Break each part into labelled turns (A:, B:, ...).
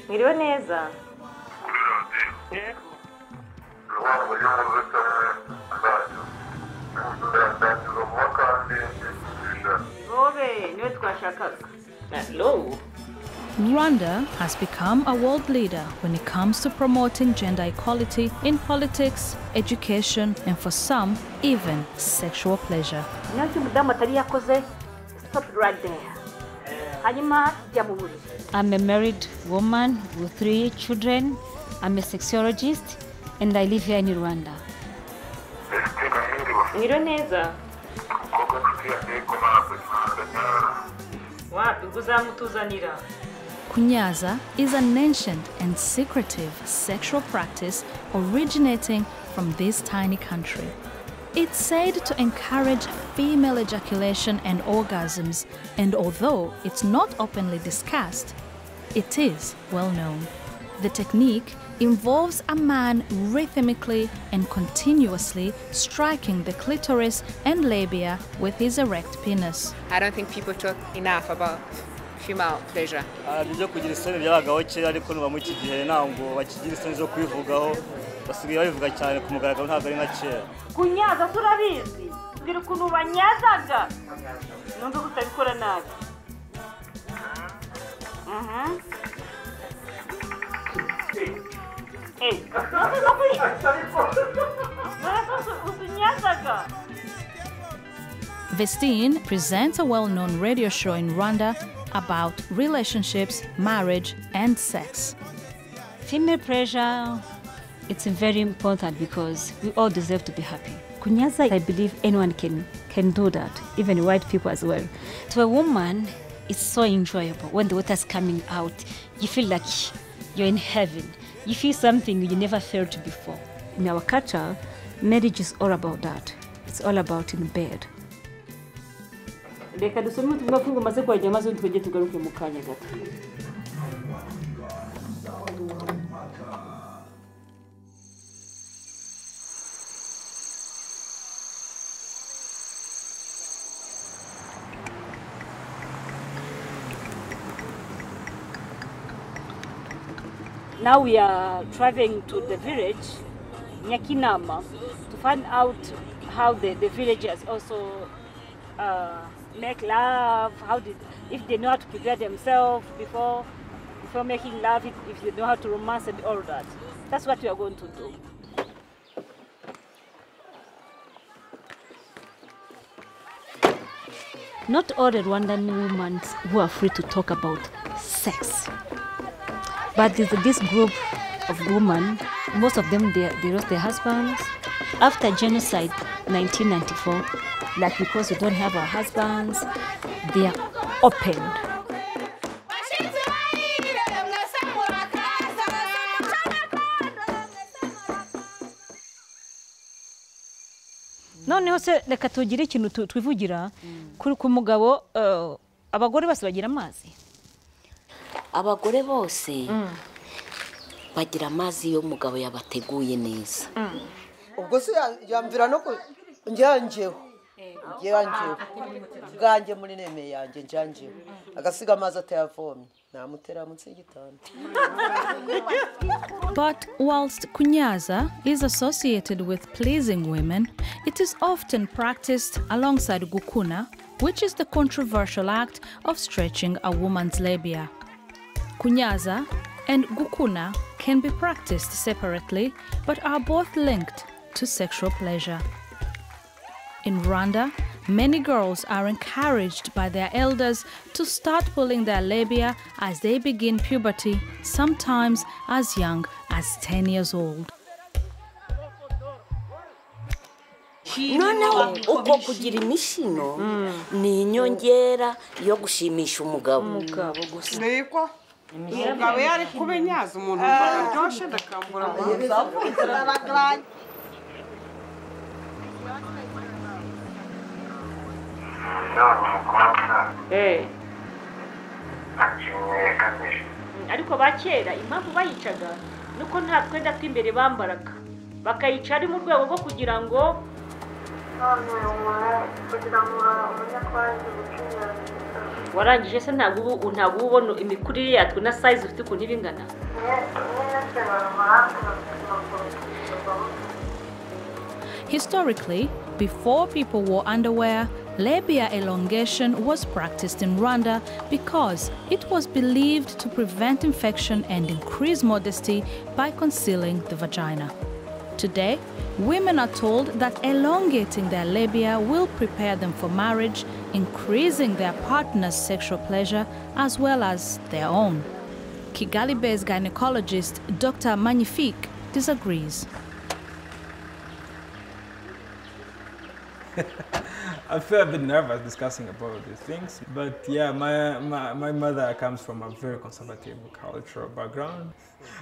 A: Mwiriwe neza.
B: Rwanda has become a world leader when it comes to promoting gender equality in politics, education, and for some, even sexual pleasure.
C: I'm a married woman with 3 children. I'm a sexologist and I live here in Rwanda.
B: Kunyaza is an ancient and secretive sexual practice originating from this tiny country. It's said to encourage female ejaculation and orgasms, and although it's not openly discussed, it is well known. The technique involves a man rhythmically and continuously striking the clitoris and labia with his erect penis.
D: I don't think people talk enough about female pleasure.
A: Kunyaza turabizi. Mbira ukuntu banyazaga. Numva kutabikora nabi.
B: Vestine presents a well-known radio show in Rwanda about relationships, marriage, and sex.
C: Female pleasure, it's very important because we all deserve to be happy. Kunyaza, I believe anyone can do that, even white people as well. To a woman, it's so enjoyable. When the water's coming out, you feel like you're in heaven. You feel something you never felt before. In our culture, marriage is all about that. It's all about in bed.
A: Now we are traveling to the village, Nyakinama, to find out how the villagers also make love, if they know how to prepare themselves before making love, if they know how to romance and all that. That's what we are going to do.
C: Not all the Rwandan women who are free to talk about sex. But there's this group of women, most of them, they lost their husbands. After genocide, 1994, like because we don't have our husbands, they are opened.
A: Noneho se reka tugire ikintu twivugira kuri ku mugabo abagore bose bagira amazi.
E: Abagore bose bagira amazi yo mugabo yabateguye neza.
F: Ubwo se yamvira no njyanjeho bwanjye muri neme yanjye njyanjeho agasiga amazi atayavomye namutera munsi y'igitanda.
B: But whilst kunyaza is associated with pleasing women, it is often practiced alongside gukuna, which is the controversial act of stretching a woman's labia. Kunyaza and gukuna can be practiced separately, but are both linked to sexual pleasure. In Rwanda, many girls are encouraged by their elders to start pulling their labia as they begin puberty, sometimes as young as 10 years old.
E: Noneho uko kugira imishino ni inyongera yo gushimisha umugabo gusa.
D: Niko umugabo yari kubenyaza umuntu bararyoshye ndakambura abantu.
A: Ariko bakera impamvu bayicaga nuko nta twenda tw'imbere bambaraga bakayica ari mu rwego rwo kugira ngo warangije se ntabwo ubona imikurire yatwe na size ufite ukuntu ibingana.
B: Historically, before people wore underwear, labia elongation was practiced in Rwanda because it was believed to prevent infection and increase modesty by concealing the vagina. Today, women are told that elongating their labia will prepare them for marriage, increasing their partner's sexual pleasure as well as their own. Kigali-based gynecologist Dr. Magnifique disagrees.
G: I feel a bit nervous discussing about these things, but yeah, my mother comes from a very conservative cultural background,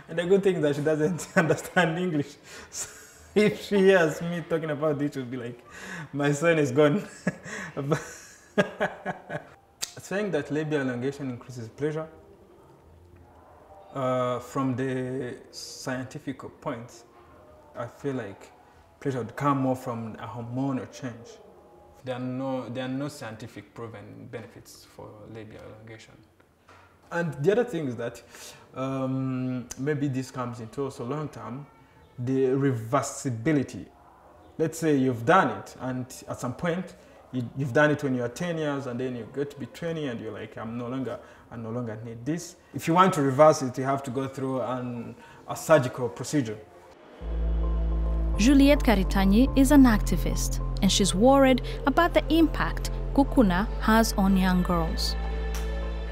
G: and the good thing is that she doesn't understand English. So if she hears me talking about this, she'll be like, my son is gone. Saying that labial elongation increases pleasure, from the scientific point, I feel like pleasure would come more from a hormonal change. There are no scientific proven benefits for labial elongation. And the other thing is that maybe this comes into also long term, the reversibility. Let's say you've done it, and at some point you've done it when you're 10 years, and then you get to be 20 and you're like, I no longer need this. If you want to reverse it, you have to go through a surgical procedure.
B: Juliette Karitanyi is an activist, and she's worried about the impact Gukuna has on young girls.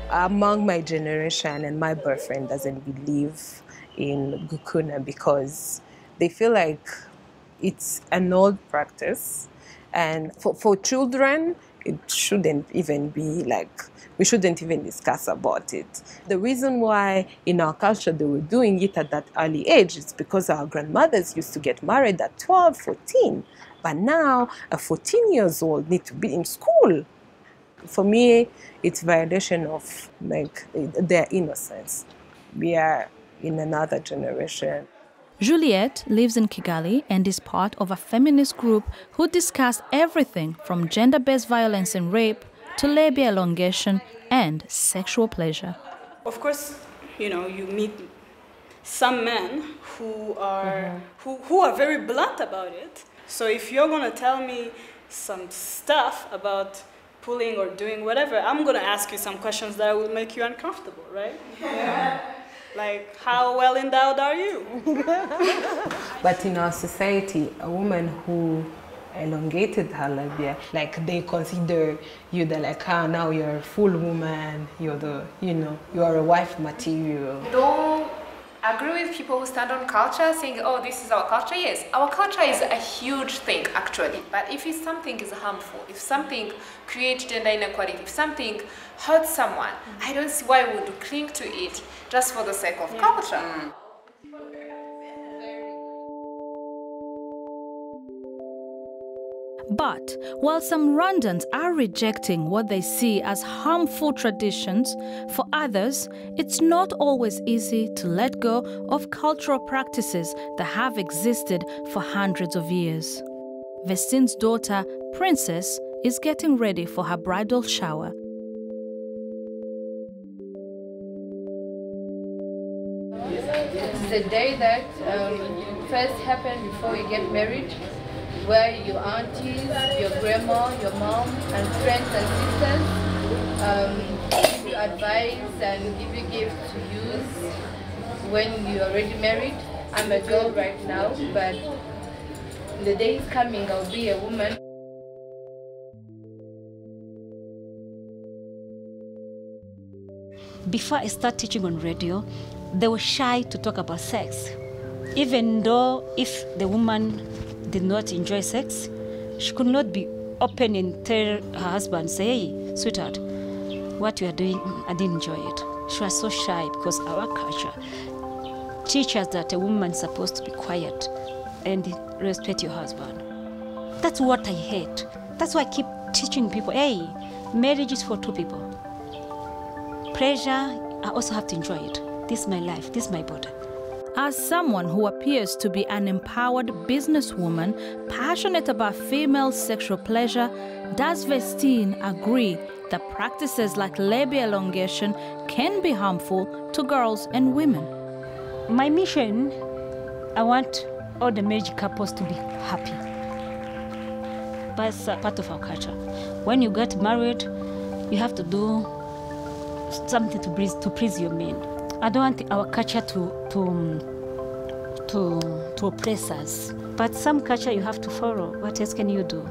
H: Among my generation, and my boyfriend doesn't believe in Gukuna because they feel like it's an old practice, and for children it shouldn't even be like, we shouldn't even discuss about it. The reason why in our culture they were doing it at that early age is because our grandmothers used to get married at 12, 14. But now a 14 years old need to be in school. For me, it's violation of like their innocence. We are in another generation.
B: Juliette lives in Kigali and is part of a feminist group who discuss everything from gender-based violence and rape to labia elongation and sexual pleasure.
I: Of course, you know, you meet some men who are who are very blunt about it. So if you're gonna tell me some stuff about pulling or doing whatever, I'm gonna ask you some questions that will make you uncomfortable, right? Yeah. Like, how well endowed are you?
H: But in our society, a woman who elongated her labia, like they consider you the like, ah, now you're a full woman, you're the, you know, you are a wife material.
D: Don't agree with people who stand on culture saying, oh, this is our culture. Yes, our culture is a huge thing actually, but if it's something is harmful, if something creates gender inequality, if something hurts someone, I don't see why we would cling to it just for the sake of culture.
B: But while some Rwandans are rejecting what they see as harmful traditions, for others, it's not always easy to let go of cultural practices that have existed for hundreds of years. Vestine's daughter, Princess, is getting ready for her bridal shower.
J: It's the day that first happened before you get married, where your aunties, your grandma, your mom, and friends and sisters give you advice and give you gifts to use when you're already married. I'm a girl right now, but the day is coming, I'll be a woman.
C: Before I started teaching on radio, they were shy to talk about sex. Even though if the woman did not enjoy sex, she could not be open and tell her husband, say, hey, sweetheart, what you are doing, I didn't enjoy it. She was so shy because our culture teaches that a woman is supposed to be quiet and respect your husband. That's what I hate. That's why I keep teaching people, hey, marriage is for two people. Pleasure, I also have to enjoy it. This is my life, this is my body.
B: As someone who appears to be an empowered businesswoman passionate about female sexual pleasure, does Vestine agree that practices like labia elongation can be harmful to girls and women?
C: My mission, I want all the married couples to be happy. That's part of our culture. When you get married, you have to do something to please your men. I don't want our culture to oppress us. But some culture you have to follow. What else can you do?